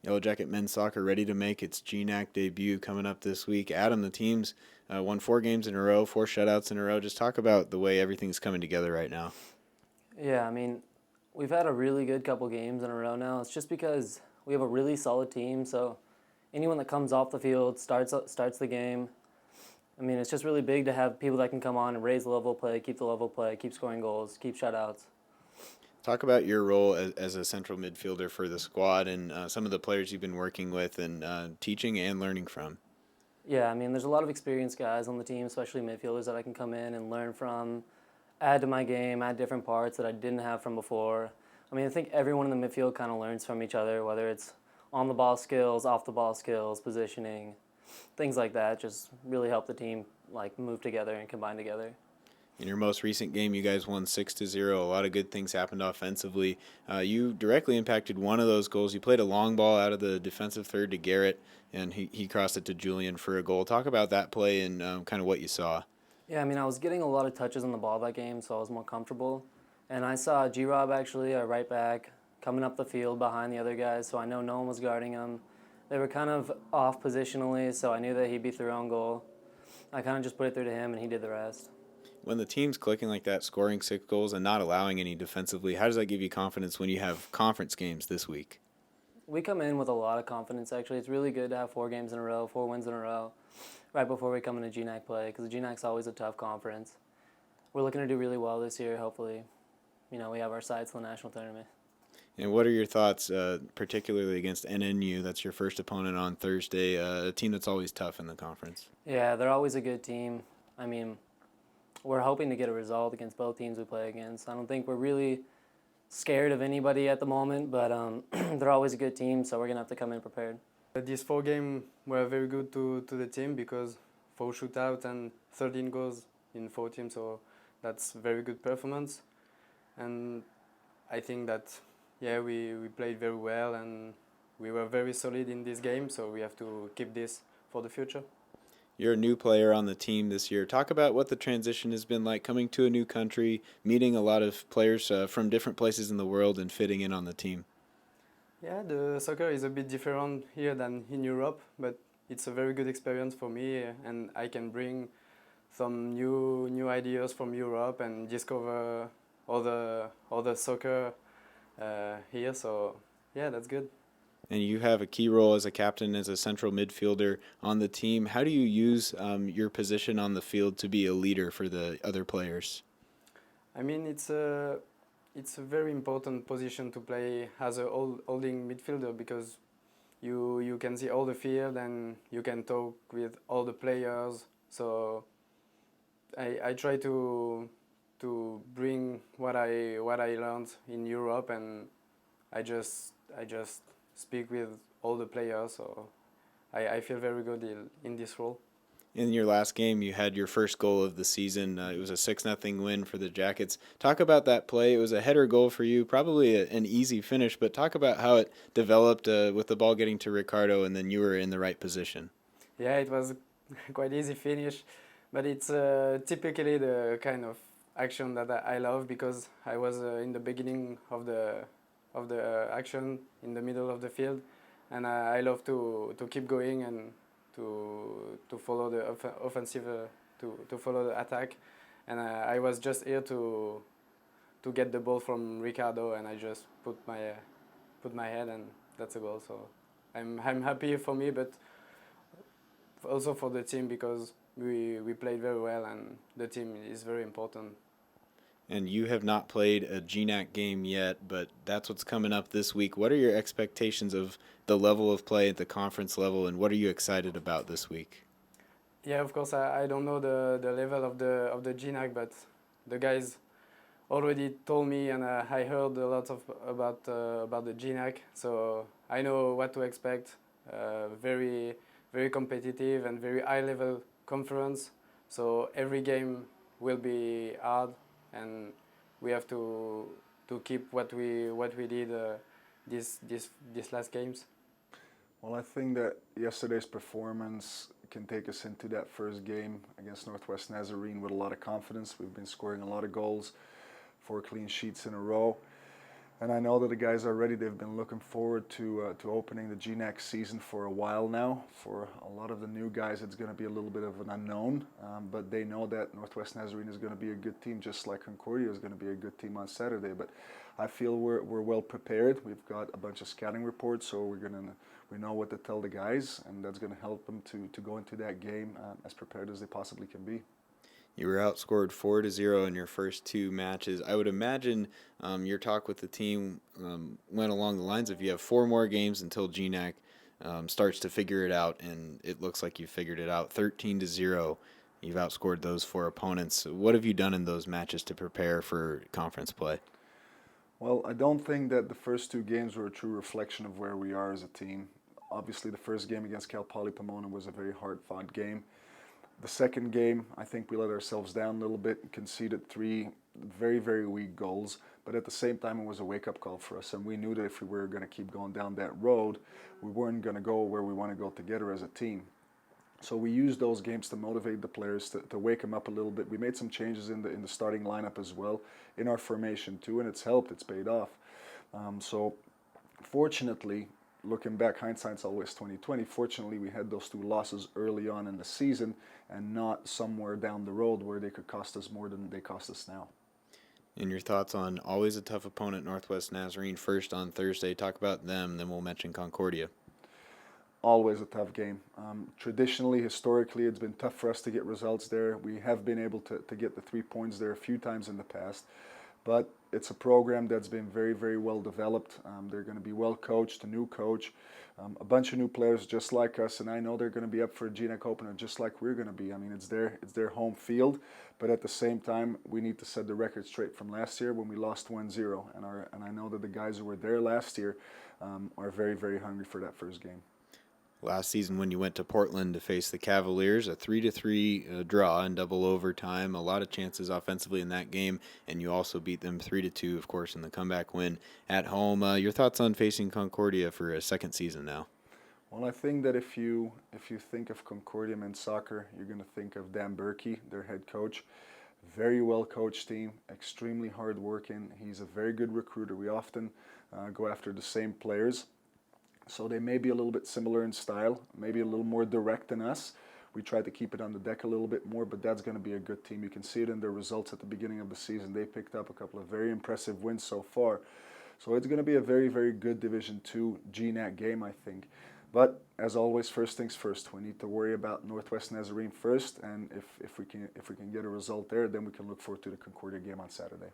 Yellowjacket men's soccer ready to make its GNAC debut coming up this week. Adam, the team's won 4 games in a row, 4 shutouts in a row. Just talk about the way everything's coming together right now. Yeah, I mean, we've had a really good couple games in a row now. It's just because we have a really solid team. So anyone that comes off the field starts the game. I mean, it's just really big to have people that can come on and raise the level of play, keep the level of play, keep scoring goals, keep shutouts. Talk about your role as a central midfielder for the squad and some of the players you've been working with and teaching and learning from. Yeah, I mean, there's a lot of experienced guys on the team, especially midfielders that I can come in and learn from, add to my game, add different parts that I didn't have from before. I mean, I think everyone in the midfield kind of learns from each other, whether it's on the ball skills, off the ball skills, positioning, things like that. Just really help the team like move together and combine together. In your most recent game, you guys won 6-0. A lot of good things happened offensively. You directly impacted one of those goals. You played a long ball out of the defensive third to Garrett, and he crossed it to Julian for a goal. Talk about that play and kind of what you saw. Yeah, I mean, I was getting a lot of touches on the ball that game, so I was more comfortable. And I saw G-Rob actually, our right back, coming up the field behind the other guys, so I know no one was guarding him. They were kind of off positionally, so I knew that he'd be through own goal. I kind of just put it through to him, and he did the rest. When the team's clicking like that, scoring 6 goals and not allowing any defensively, how does that give you confidence when you have conference games this week? We come in with a lot of confidence, actually. It's really good to have 4 games in a row, 4 wins in a row, right before we come into GNAC play, because the GNAC's always a tough conference. We're looking to do really well this year, hopefully. We have our sights on the national tournament. And what are your thoughts, particularly against NNU? That's your first opponent on Thursday, a team that's always tough in the conference. Yeah, they're always a good team. I mean, we're hoping to get a result against both teams we play against. I don't think we're really scared of anybody at the moment, but they're always a good team, so we're going to have to come in prepared. These 4 games were very good to the team because 4 shootouts and 13 goals in 4 teams, so that's very good performance. And I think that, yeah, we played very well and we were very solid in this game, so we have to keep this for the future. You're a new player on the team this year. Talk about what the transition has been like coming to a new country, meeting a lot of players from different places in the world, and fitting in on the team. Yeah, the soccer is a bit different here than in Europe, but it's a very good experience for me, and I can bring some new ideas from Europe and discover other soccer here. So yeah, that's good. And you have a key role as a captain, as a central midfielder on the team. How do you use your position on the field to be a leader for the other players? I mean, it's a very important position to play as a holding midfielder because you can see all the field and you can talk with all the players. So I try to bring what I learned in Europe, and I just speak with all the players. So I feel very good in this role. In your last game, you had your first goal of the season. It was a 6-0 win for the Jackets. Talk about that play. It was a header goal for you, probably an easy finish, but talk about how it developed with the ball getting to Ricardo and then you were in the right position. Yeah, it was quite easy finish, but it's typically the kind of action that I love because I was in the beginning of the action in the middle of the field, and I love to keep going and to follow the offensive to follow the attack, and I was just here to get the ball from Ricardo, and I just put my head, and that's a goal. So I'm happy for me, but also for the team because we played very well and the team is very important. And you have not played a GNAC game yet, but that's what's coming up this week. What are your expectations of the level of play at the conference level, and what are you excited about this week? Yeah, of course I don't know the level of the GNAC, but the guys already told me, and I heard a lot about the GNAC, so I know what to expect. Very very competitive and very high level conference. So every game will be hard, and we have to keep what we did this last games. Well, I think that yesterday's performance can take us into that first game against Northwest Nazarene with a lot of confidence. We've been scoring a lot of goals, 4 clean sheets in a row. And I know that the guys are ready. They've been looking forward to opening the GNAC season for a while now. For a lot of the new guys, it's going to be a little bit of an unknown, but they know that Northwest Nazarene is going to be a good team, just like Concordia is going to be a good team on Saturday. But I feel we're well prepared. We've got a bunch of scouting reports, so we know what to tell the guys, and that's going to help them to go into that game as prepared as they possibly can be. You were outscored 4-0 in your first 2 matches. I would imagine your talk with the team went along the lines of you have 4 more games until GNAC starts to figure it out, and it looks like you figured it out. 13-0, you've outscored those 4 opponents. What have you done in those matches to prepare for conference play? Well, I don't think that the first 2 games were a true reflection of where we are as a team. Obviously, the first game against Cal Poly Pomona was a very hard-fought game. The second game, I think we let ourselves down a little bit and conceded 3 very, very weak goals. But at the same time, it was a wake-up call for us. And we knew that if we were going to keep going down that road, we weren't going to go where we want to go together as a team. So we used those games to motivate the players, to wake them up a little bit. We made some changes in the starting lineup as well, in our formation too, and it's helped, it's paid off. So fortunately, looking back, hindsight's always 20/20. Fortunately, we had those 2 losses early on in the season and not somewhere down the road where they could cost us more than they cost us now. And your thoughts on always a tough opponent, Northwest Nazarene, first on Thursday. Talk about them, then we'll mention Concordia. Always a tough game. Traditionally, historically, it's been tough for us to get results there. We have been able to get the 3 points there a few times in the past. But it's a program that's been very, very well developed. They're going to be well coached, a new coach, a bunch of new players just like us, and I know they're going to be up for a GNAC opener just like we're going to be. I mean, it's their home field, but at the same time, we need to set the record straight from last year when we lost 1-0, and I know that the guys who were there last year are very, very hungry for that first game. Last season when you went to Portland to face the Cavaliers, a 3-3 draw in double overtime, a lot of chances offensively in that game, and you also beat them 3-2, of course, in the comeback win at home. Your thoughts on facing Concordia for a second season now? Well, I think that if you think of Concordia men's soccer, you're going to think of Dan Berkey, their head coach. Very well coached team, extremely hard working. He's a very good recruiter. We often go after the same players. So they may be a little bit similar in style, maybe a little more direct than us. We try to keep it on the deck a little bit more, but that's going to be a good team. You can see it in their results at the beginning of the season. They picked up a couple of very impressive wins so far. So it's going to be a very, very good Division II GNAC game, I think. But as always, first things first. We need to worry about Northwest Nazarene first, and if we can get a result there, then we can look forward to the Concordia game on Saturday.